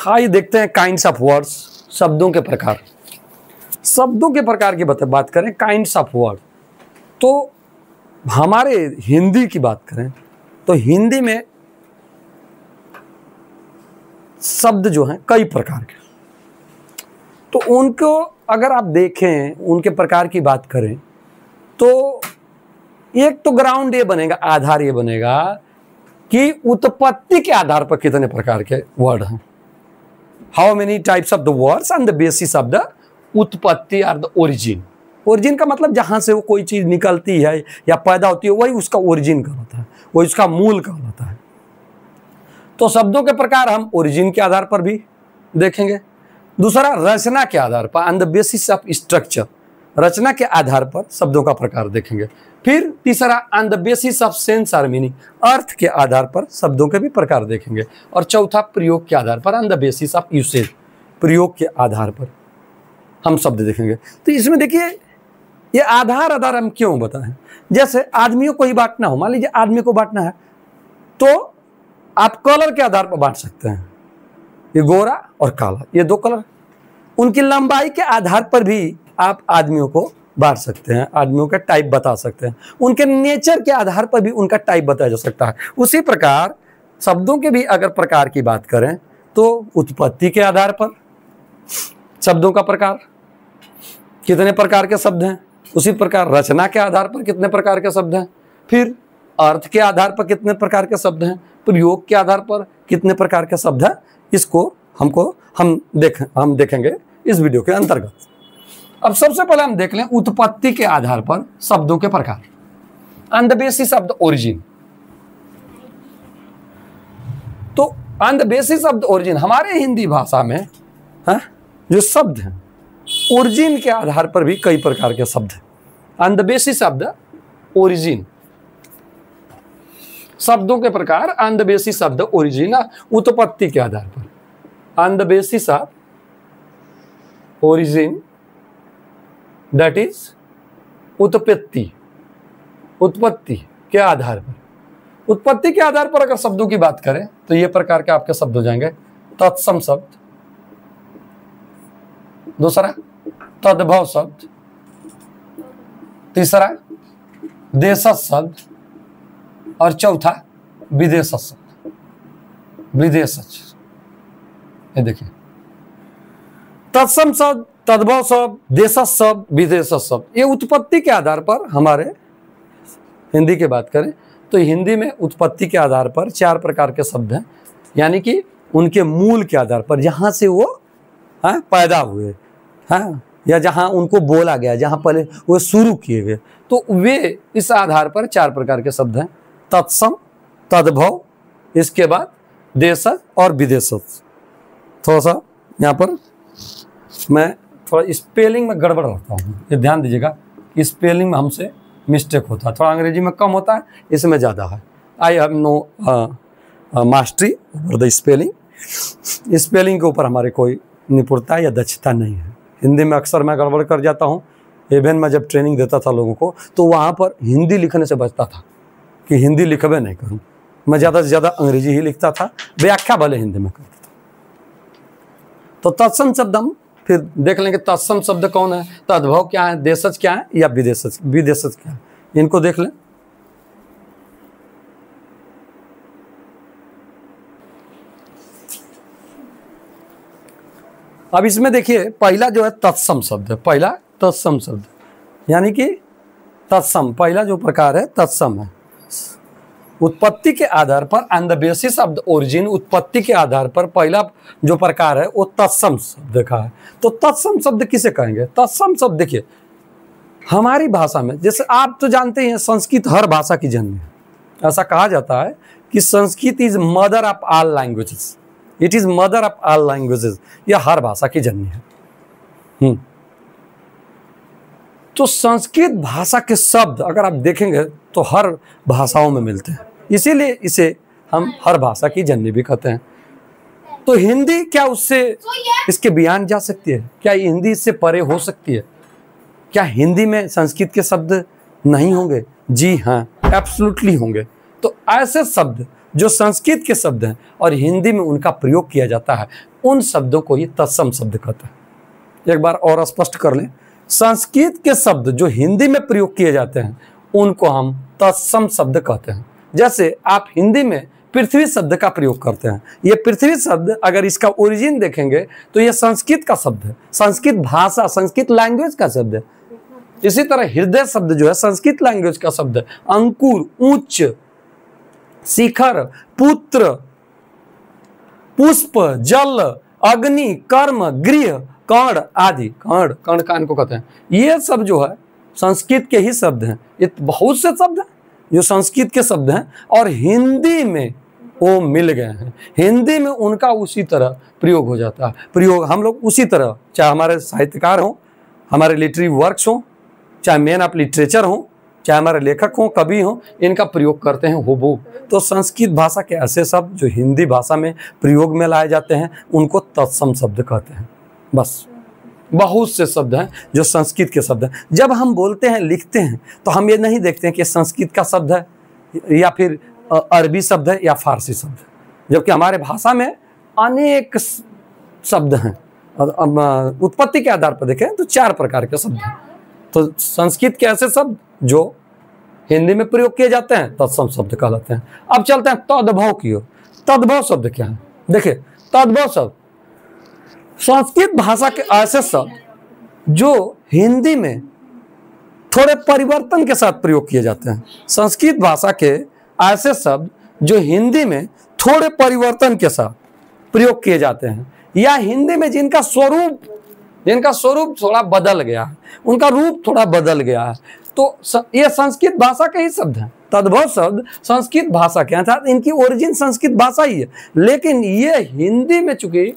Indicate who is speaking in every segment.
Speaker 1: आइए देखते हैं काइंड्स ऑफ वर्ड्स, शब्दों के प्रकार। शब्दों के प्रकार की बात करें, काइंड्स ऑफ वर्ड, तो हमारे हिंदी की बात करें तो हिंदी में शब्द जो हैं कई प्रकार के, तो उनको अगर आप देखें, उनके प्रकार की बात करें तो एक तो ग्राउंड ये बनेगा, आधार ये बनेगा कि उत्पत्ति के आधार पर कितने प्रकार के वर्ड हैं। How many types of the words on the basis of the उत्पत्ति और द ओरिजिन। ओरिजिन का मतलब जहां से वो कोई चीज निकलती है या पैदा होती है, वही उसका ओरिजिन कहलाता है, वही उसका मूल कहलाता है। तो शब्दों के प्रकार हम ओरिजिन के आधार पर भी देखेंगे। दूसरा, रचना के आधार पर, on the basis of structure, रचना के आधार पर शब्दों का प्रकार देखेंगे। फिर तीसरा, on the basis of sense और मीनिंग, अर्थ के आधार पर शब्दों के भी प्रकार देखेंगे। और चौथा, प्रयोग के आधार पर, on the basis of usage, प्रयोग के आधार पर हम शब्द देखेंगे। तो इसमें देखिए ये आधार हम क्यों बताएं। जैसे आदमियों को ही बांटना हो, मान लीजिए आदमी को बांटना है तो आप कलर के आधार पर बांट सकते हैं, ये गोरा और काला, ये दो कलर। उनकी लंबाई के आधार पर भी आप आदमियों को बांट सकते हैं, आदमियों का टाइप बता सकते हैं। उनके नेचर के आधार पर भी उनका टाइप बताया जा सकता है। उसी प्रकार शब्दों के भी अगर प्रकार की बात करें तो उत्पत्ति के आधार पर शब्दों का प्रकार, कितने प्रकार के शब्द हैं। उसी प्रकार रचना के आधार पर कितने प्रकार के शब्द हैं। फिर अर्थ के आधार पर कितने प्रकार के शब्द हैं। प्रयोग के आधार पर कितने प्रकार के शब्द हैं। इसको हम देखेंगे इस वीडियो के अंतर्गत। अब सबसे पहले हम देख लें उत्पत्ति के आधार पर शब्दों के प्रकार, on the basis of the origin. तो on the basis of the origin, हमारे हिंदी भाषा में जो शब्द हैं ओरिजिन के आधार पर भी कई प्रकार के शब्द हैं। On the basis of the origin, शब्दों के प्रकार on the basis of the origin, उत्पत्ति के आधार पर, on the basis of origin, that is उत्पत्ति, उत्पत्ति के आधार पर। उत्पत्ति के आधार पर अगर शब्दों की बात करें तो ये प्रकार के आपके शब्द हो जाएंगे। तत्सम शब्द, दूसरा तद्भव शब्द, तीसरा देशज शब्द, और चौथा विदेशज शब्द, विदेशज। ये देखिए तत्सम शब्द, तद्भव शब्द, देशज शब्द, विदेशज शब्द, ये उत्पत्ति के आधार पर हमारे हिंदी की बात करें तो हिंदी में उत्पत्ति के आधार पर 4 प्रकार के शब्द हैं, यानी कि उनके मूल के आधार पर, जहां से वो पैदा हुए, या जहां उनको बोला गया, जहां पहले वो शुरू किए गए, तो वे इस आधार पर 4 प्रकार के शब्द हैं। तत्सम, तद्भव, इसके बाद देशज और विदेशज। थोड़ा सा यहाँ पर मैं थोड़ा स्पेलिंग में गड़बड़ रखता हूँ, ये ध्यान दीजिएगा, स्पेलिंग में हमसे मिस्टेक होता है, थोड़ा अंग्रेजी में कम होता है, इसमें ज़्यादा है। I have no mastery over the spelling, spelling के ऊपर हमारे कोई निपुणता या दक्षता नहीं है। हिंदी में अक्सर मैं गड़बड़ कर जाता हूँ। इवन मैं जब ट्रेनिंग देता था लोगों को तो वहाँ पर हिंदी लिखने से बचता था कि हिंदी लिखबे नहीं करूँ, मैं ज़्यादा से ज़्यादा अंग्रेजी ही लिखता था, व्याख्या भले हिंदी में करता था। तो तत्सम शब्द हम फिर देख लेंगे, तत्सम शब्द कौन है, तद्भव क्या है, देशज क्या है, या विदेशज क्या है, इनको देख लें। अब इसमें देखिए पहला जो है तत्सम शब्द है, पहला तत्सम शब्द, यानी कि तत्सम पहला जो प्रकार है तत्सम है। उत्पत्ति के आधार पर, on the basis of the origin, उत्पत्ति के आधार पर पहला जो प्रकार है वो तत्सम शब्द का है। तो तत्सम शब्द किसे कहेंगे। तत्सम शब्द देखिए हमारी भाषा में, जैसे आप तो जानते हैं संस्कृत हर भाषा की जननी है। ऐसा कहा जाता है कि Sanskrit is mother of all languages, it is mother of all languages, यह हर भाषा की जननी है। तो संस्कृत भाषा के शब्द अगर आप देखेंगे तो हर भाषाओं में मिलते हैं, इसीलिए इसे हम हर भाषा की जननी भी कहते हैं। तो हिंदी क्या उससे इसके बयान जा सकती है, क्या हिंदी इससे परे हो सकती है। क्या हिंदी में संस्कृत के शब्द नहीं होंगे? जी हाँ, एब्सोल्युटली होंगे। तो ऐसे शब्द जो संस्कृत के शब्द हैं और हिंदी में उनका प्रयोग किया जाता है, उन शब्दों को ही तत्सम शब्द कहते हैं। एक बार और स्पष्ट कर लें, संस्कृत के शब्द जो हिंदी में प्रयोग किए जाते हैं उनको हम तत्सम शब्द कहते हैं। जैसे आप हिंदी में पृथ्वी शब्द का प्रयोग करते हैं, ये पृथ्वी शब्द अगर इसका ओरिजिन देखेंगे तो ये संस्कृत का शब्द है, संस्कृत भाषा, संस्कृत लैंग्वेज का शब्द है। इसी तरह हृदय शब्द जो है संस्कृत लैंग्वेज का शब्द है। अंकुर, उच्च, शिखर, पुत्र, पुष्प, जल, अग्नि, कर्म, गृह, कर्ण आदि, कर्ण कान को कहते हैं, ये सब जो है संस्कृत के ही शब्द हैं। ये बहुत से शब्द हैं जो संस्कृत के शब्द हैं और हिंदी में वो मिल गए हैं, हिंदी में उनका उसी तरह प्रयोग हो जाता है। प्रयोग हम लोग उसी तरह, चाहे हमारे साहित्यकार हों, हमारे लिटरेरी वर्क्स हों, चाहे मेन ऑफ लिटरेचर हों, चाहे हमारे लेखक हों, कवि हों, इनका प्रयोग करते हैं हुबहू। तो संस्कृत भाषा के ऐसे शब्द जो हिंदी भाषा में प्रयोग में लाए जाते हैं उनको तत्सम शब्द कहते हैं। बस बहुत से शब्द हैं जो संस्कृत के शब्द हैं। जब हम बोलते हैं, लिखते हैं, तो हम ये नहीं देखते हैं कि संस्कृत का शब्द है या फिर अरबी शब्द है या फारसी शब्द है, जबकि हमारे भाषा में अनेक शब्द हैं। उत्पत्ति के आधार पर देखें तो 4 प्रकार के शब्द हैं। तो संस्कृत के ऐसे शब्द जो हिंदी में प्रयोग किए जाते हैं तत्सम शब्द कहलाते हैं। अब चलते हैं तद्भव की ओर। तद्भव शब्द क्या है? देखिए, तद्भव शब्द संस्कृत भाषा के ऐसे शब्द जो हिंदी में थोड़े परिवर्तन के साथ प्रयोग किए जाते हैं। संस्कृत भाषा के ऐसे शब्द जो हिंदी में थोड़े परिवर्तन के साथ प्रयोग किए जाते हैं, या हिंदी में जिनका स्वरूप थोड़ा बदल गया है, उनका रूप थोड़ा बदल गया है, तो ये संस्कृत भाषा के ही शब्द हैं। तद्भव शब्द संस्कृत भाषा के, अर्थात इनकी ओरिजिन संस्कृत भाषा ही है, लेकिन ये हिंदी में, चूंकि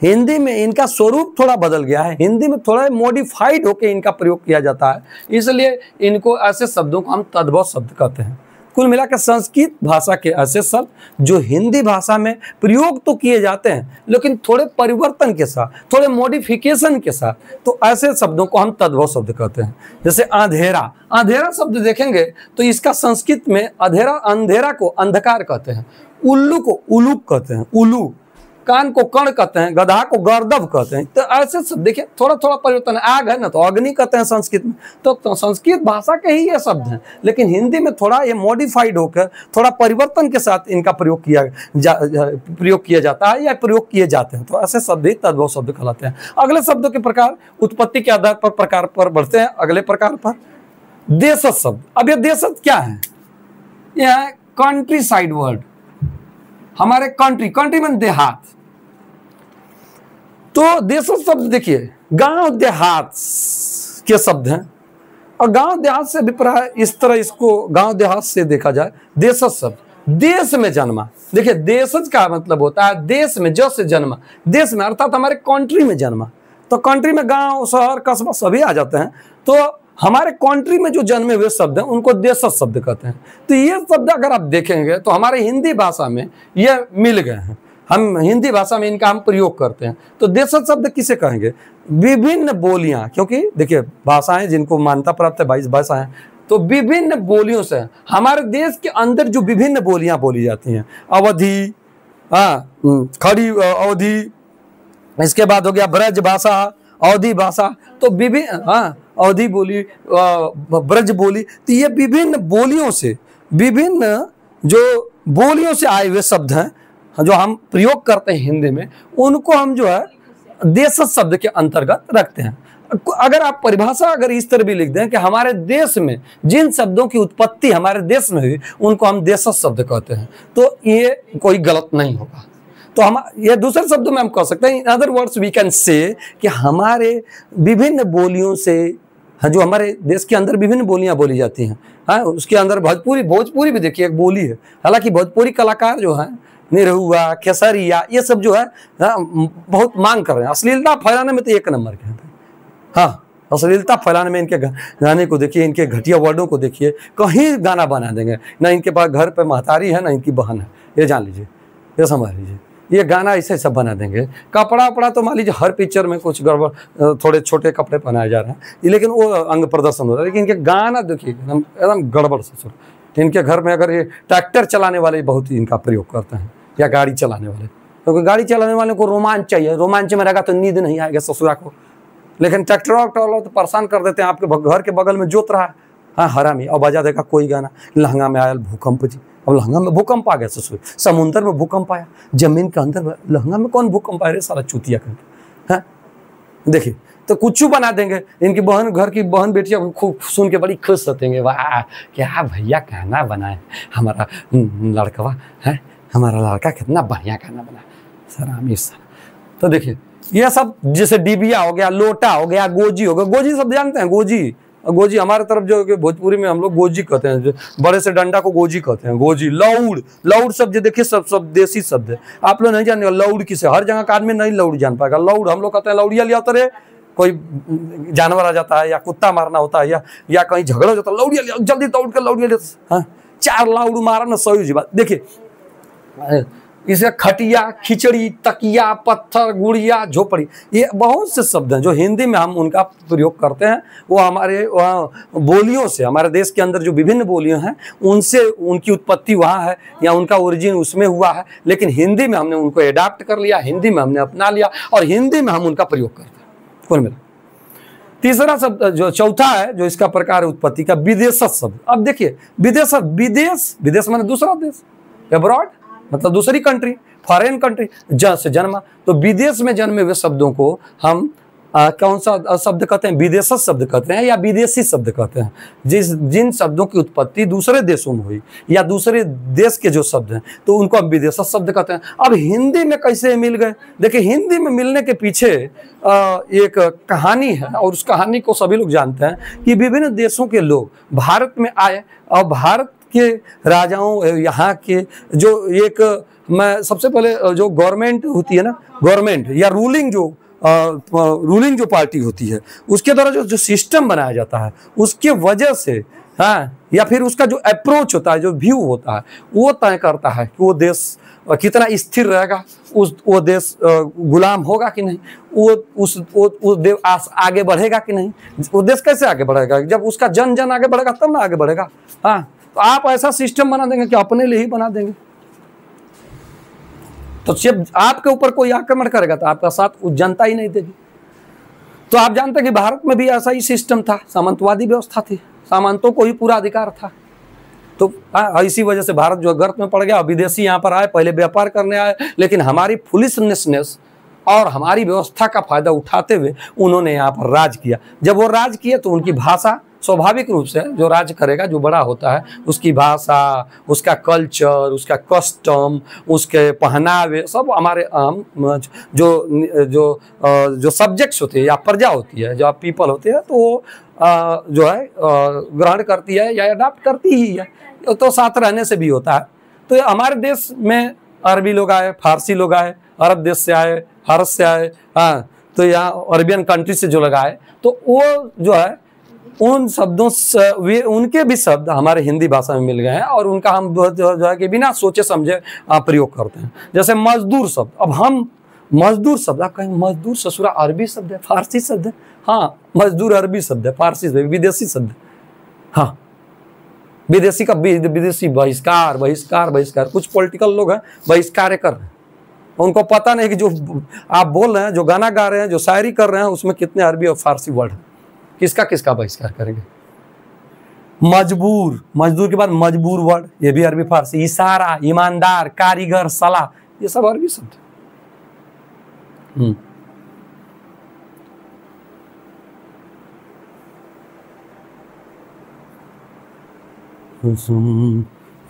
Speaker 1: हिंदी में इनका स्वरूप थोड़ा बदल गया है, हिंदी में थोड़ा मॉडिफाइड होकर इनका प्रयोग किया जाता है, इसलिए इनको ऐसे शब्दों को हम तद्भव शब्द कहते हैं। कुल मिलाकर संस्कृत भाषा के ऐसे शब्द जो हिंदी भाषा में प्रयोग तो किए जाते हैं लेकिन थोड़े परिवर्तन के साथ, थोड़े मॉडिफिकेशन के साथ, तो ऐसे शब्दों को हम तद्भव शब्द कहते हैं। जैसे अंधेरा, अंधेरा शब्द देखेंगे तो इसका संस्कृत में अंधेरा को अंधकार कहते हैं, उल्लू को उलूक कहते हैं, उल्लू, कान को कर्ण कहते हैं, गधा को गर्दभ कहते हैं। तो ऐसे सब देखिए थोड़ा थोड़ा परिवर्तन है। आग है ना, तो अग्नि कहते हैं संस्कृत में। तो संस्कृत भाषा के ही ये शब्द हैं, लेकिन हिंदी में थोड़ा ये मॉडिफाइड होकर थोड़ा परिवर्तन के साथ इनका प्रयोग किया जाता है या प्रयोग किए जाते हैं। तो ऐसे शब्द ही तद्भव शब्द कहलाते हैं। अगले शब्दों के प्रकार उत्पत्ति के आधार पर प्रकार पर बढ़ते हैं। अगले प्रकार पर देशज शब्द। अब ये देशज क्या है? यह है कंट्री साइड वर्ड। हमारे कंट्री में देहात, तो देशज शब्द देखिए गांव देहात के शब्द हैं, और गांव देहात से अभिप्राय इस तरह, इसको गांव देहात से देखा जाए, देशज शब्द देश में जन्मा। देखिए देशज का मतलब होता है देश में, जो से जन्मा, देश में अर्थात हमारे कंट्री में जन्मा। तो कंट्री में गांव, शहर, कस्बा सभी आ जाते हैं। तो हमारे कंट्री में जो जन्मे हुए शब्द हैं उनको देशज शब्द कहते हैं। तो ये शब्द अगर आप देखेंगे तो हमारे हिंदी भाषा में ये मिल गए हैं, हम हिंदी भाषा में इनका हम प्रयोग करते हैं। तो देशज शब्द किसे कहेंगे? विभिन्न बोलियां, क्योंकि देखिए भाषाएं जिनको मान्यता प्राप्त है 22 भाषाएं, तो विभिन्न बोलियों से हमारे देश के अंदर जो विभिन्न बोलियां बोली जाती हैं, अवधी, खड़ी अवधी, इसके बाद हो गया ब्रज भाषा, अवधी भाषा, तो विभिन्न अवधी बोली, ब्रज बोली, तो ये विभिन्न बोलियों से, विभिन्न जो बोलियों से आए हुए शब्द हैं जो हम प्रयोग करते हैं हिंदी में, उनको हम जो है देशज शब्द के अंतर्गत रखते हैं। अगर आप परिभाषा अगर इस तरह भी लिख दें कि हमारे देश में जिन शब्दों की उत्पत्ति हमारे देश में हुई उनको हम देशज शब्द कहते हैं, तो ये कोई गलत नहीं होगा। तो हम ये दूसरे शब्दों में हम कह सकते हैं, in other words we can say कि हमारे विभिन्न बोलियों से, जो हमारे देश के अंदर विभिन्न बोलियां बोली जाती हैं, हाँ, उसके अंदर भोजपुरी भी देखिए एक बोली है। हालांकि भोजपुरी कलाकार जो है निरहुआ, खेसरिया, ये सब जो है बहुत मांग कर रहे हैं। अश्लीलता फैलाने में तो 1 नंबर के हैं। हाँ, अश्लीलता फैलाने में इनके गाने को देखिए, इनके घटिया वर्डों को देखिए, कहीं गाना बना देंगे। ना इनके पास घर पे महतारी है, ना इनकी बहन है, ये जान लीजिए, ये समझ लीजिए। ये गाना ऐसे सब बना देंगे। कपड़ा वपड़ा तो मान लीजिए हर पिक्चर में कुछ गड़बड़, थोड़े छोटे कपड़े पहनाए जा रहे हैं, लेकिन वो अंग प्रदर्शन हो रहा है। लेकिन इनके गाना देखिए एकदम गड़बड़ से। इनके घर में अगर ये ट्रैक्टर चलाने वाले बहुत ही इनका प्रयोग करते हैं, या गाड़ी चलाने वाले, क्योंकि गाड़ी चलाने वाले को रोमांच चाहिए, रोमांच में रहेगा तो नींद नहीं आएगा ससुरा को। लेकिन ट्रैक्टर वाला तो परेशान कर देते हैं, आपके घर के बगल में जोत रहा है, हाँ हरामी, और बजा देगा कोई गाना, लहंगा में आया भूकंप जी, अब लहंगा में भूकंप आ गया ससुर, समुद्र में भूकंप आया, जमीन के अंदर लहंगा में कौन भूकंप आया रे सारा चूतिया करके। हाँ देखिए, तो कुछ बना देंगे, इनकी बहन, घर की बहन बेटियां खूब सुन के बड़ी खुश होतेंगे, वाह क्या भैया गाना बनाए हमारा लड़कवा है, हमारा लड़का कितना बढ़िया गाना बनाए सरामी सर। तो देखिए ये सब जैसे डिबिया हो गया, लोटा हो गया, गोजी हो गया, गोजी सब जानते हैं, गोजी, गोजी हमारे तरफ जो भोजपुरी में हम लोग गोजी कहते हैं, जो बड़े से डंडा को गोजी कहते हैं, गोजी। लौड़, लौड़ शब्द देखिए सब देसी शब्द है, आप लोग नहीं जानेंगे लौड़ किसे, हर जगह का आदमी नहीं लौड़ जान पाएगा। लौड़ हम लोग कहते हैं लौड़िया लिया तो रे कोई जानवर आ जाता है, या कुत्ता मारना होता है, या कहीं झगड़ा हो जाता है, लौड़िया लिया जल्दी दौड़ कर लौड़िया लिया, हाँ 4 लौड़ मारा ना, सही जी बात। देखिए इसे खटिया, खिचड़ी, तकिया, पत्थर, गुड़िया, झोपड़ी, ये बहुत से शब्द हैं जो हिंदी में हम उनका प्रयोग करते हैं। वो हमारे बोलियों से, हमारे देश के अंदर जो विभिन्न बोलियां हैं उनसे उनकी उत्पत्ति वहाँ है, या उनका ओरिजिन उसमें हुआ है, लेकिन हिंदी में हमने उनको एडाप्ट कर लिया, हिंदी में हमने अपना लिया, और हिंदी में हम उनका प्रयोग करते हैं। कुल मिला तीसरा शब्द जो चौथा है जो इसका प्रकार उत्पत्ति का, विदेशज शब्द। अब देखिए विदेश, विदेश माने दूसरा देश, एब्रॉड मतलब दूसरी कंट्री, फॉरेन कंट्री से जन्मा। तो विदेश में जन्मे हुए शब्दों को हम कौन सा शब्द कहते हैं, विदेशज शब्द कहते हैं, या विदेशी शब्द कहते हैं। जिन शब्दों की उत्पत्ति दूसरे देशों में हुई, या दूसरे देश के जो शब्द हैं, तो उनको हम विदेशज शब्द कहते हैं। अब हिंदी में कैसे मिल गए, देखिए हिंदी में मिलने के पीछे एक कहानी है, और उस कहानी को सभी लोग जानते हैं कि विभिन्न देशों के लोग भारत में आए, और भारत के राजाओं, यहाँ के जो एक, मैं सबसे पहले जो गवर्नमेंट होती है ना, गवर्नमेंट या रूलिंग जो पार्टी होती है, उसके द्वारा जो सिस्टम बनाया जाता है, उसके वजह से, हाँ, या फिर उसका जो अप्रोच होता है, जो व्यू होता है, वो तय करता है कि वो देश कितना स्थिर रहेगा, वो देश गुलाम होगा कि नहीं, वो देश आगे बढ़ेगा कि नहीं। वो देश कैसे आगे बढ़ेगा, जब उसका जन आगे बढ़ेगा तब ना आगे बढ़ेगा। हाँ, तो आप ऐसा सिस्टम बना देंगे कि अपने लिए ही बना देंगे, तो जब आपके ऊपर कोई आक्रमण करेगा तो आपका साथ जनता ही नहीं देगी। तो आप जानते हैं कि भारत में भी ऐसा ही सिस्टम था, सामंतवादी व्यवस्था थी, सामंतों को ही पूरा अधिकार था। तो इसी वजह से भारत जो गर्त में पड़ गया, विदेशी यहाँ पर आए, पहले व्यापार करने आए, लेकिन हमारी फुलिशनेस और हमारी व्यवस्था का फायदा उठाते हुए उन्होंने यहाँ पर राज किया। जब वो राज किए तो उनकी भाषा, स्वाभाविक रूप से जो राज करेगा, जो बड़ा होता है, उसकी भाषा, उसका कल्चर, उसका कस्टम, उसके पहनावे, सब हमारे जो सब्जेक्ट्स होते हैं या प्रजा होती है, जो पीपल होते हैं, तो वो जो है ग्रहण करती है या अडॉप्ट करती ही है। तो साथ रहने से भी होता है। तो हमारे देश में अरबी लोग आए, फारसी लोग आए, अरब देश से आए, फारस से आए, हाँ, तो यहाँ अरबियन कंट्री से जो लगाए, तो वो जो है उन शब्दों से, वे उनके भी शब्द हमारे हिंदी भाषा में मिल गए हैं, और उनका हम जो है कि बिना सोचे समझे प्रयोग करते हैं। जैसे मजदूर शब्द, अब हम मजदूर शब्द, आप कहेंगे मजदूर ससुरा अरबी शब्द है, फारसी शब्द है। हाँ, मजदूर अरबी शब्द है, फारसी शब्द, विदेशी शब्द। हाँ, विदेशी का विदेशी बहिष्कार, बहिष्कार, बहिष्कार। कुछ पॉलिटिकल लोग हैं बहिष्कार कर रहे हैं, उनको पता नहीं कि जो आप बोल रहे हैं, जो गाना गा रहे हैं, जो शायरी कर रहे हैं, उसमें कितने अरबी और फारसी वर्ड हैं। किसका किसका बहिष्कार करेंगे। मजबूर, मजदूर के बाद मजबूर वर्ड, ये भी अरबी फारसी। इशारा, ईमानदार, कारीगर, सलाह, ये सब अरबी शब्द।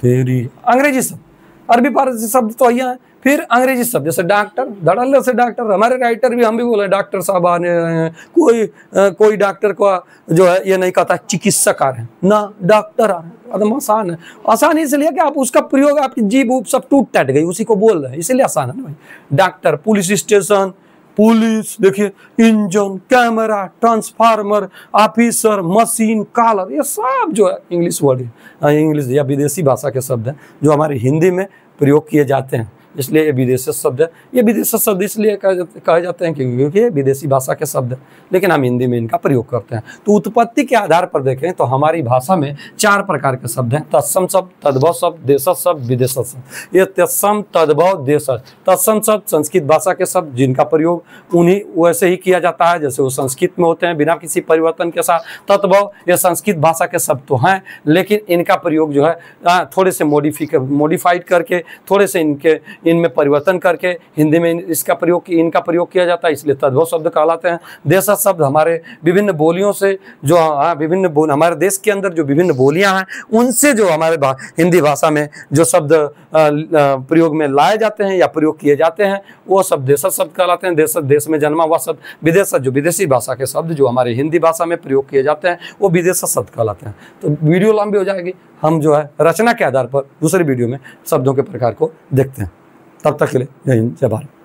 Speaker 1: तेरी अंग्रेजी शब्द, अरबी फारसी शब्द तो यहाँ है। फिर अंग्रेजी शब्द जैसे डॉक्टर, धड़ल्ले से डॉक्टर, हमारे राइटर भी, हम भी बोले डॉक्टर साहब आने हैं। कोई डॉक्टर को जो है ये नहीं कहता चिकित्सक आ रहे हैं ना, डॉक्टर आ रहे हैं। एकदम आसान है। आसान इसलिए कि आप उसका प्रयोग, आपकी जीभ उब सब टूट टट गई, उसी को बोल रहे हैं, इसलिए आसान है ना भाई। डॉक्टर, पुलिस स्टेशन, पुलिस, देखिए engine, camera, transformer, officer, machine, collar, ये सब जो है इंग्लिश वर्ड है, इंग्लिश या विदेशी भाषा के शब्द हैं जो हमारे हिंदी में प्रयोग किए जाते हैं। इसलिए ये विदेशी शब्द है। ये विदेशी शब्द इसलिए कहे जाते हैं क्योंकि ये विदेशी भाषा के शब्द है, लेकिन हम हिंदी में इनका प्रयोग करते हैं। तो उत्पत्ति के आधार पर देखें तो हमारी भाषा में 4 प्रकार के शब्द हैं, तत्सम शब्द, तद्भव शब्द, देशज शब्द, विदेशज शब्द। ये तत्सम, तद्भव, देशज। तत्सम शब्द संस्कृत भाषा के शब्द जिनका प्रयोग उन्हीं वैसे ही किया जाता है जैसे वो संस्कृत में होते हैं, बिना किसी परिवर्तन के साथ। तद्भव ये संस्कृत भाषा के शब्द तो हैं, लेकिन इनका प्रयोग जो है थोड़े से मॉडिफाइड करके, थोड़े से इनमें परिवर्तन करके हिंदी में इनका प्रयोग किया जाता है, इसलिए तद्भव शब्द कहलाते हैं। देशज शब्द हमारे विभिन्न बोलियों से जो हमारे देश के अंदर जो विभिन्न बोलियां हैं उनसे जो हमारे हिंदी भाषा में जो शब्द प्रयोग में लाए जाते हैं या प्रयोग किए जाते हैं वो सब देशज शब्द कहलाते हैं। देश में जन्मा हुआ शब्द। विदेशज जो विदेशी भाषा के शब्द जो हमारे हिंदी भाषा में प्रयोग किए जाते हैं वो विदेशज शब्द कहलाते हैं। तो वीडियो लंबी हो जाएगी, हम जो है रचना के आधार पर दूसरे वीडियो में शब्दों के प्रकार को देखते हैं। तब तक के लिए जय हिंद, जय भारत।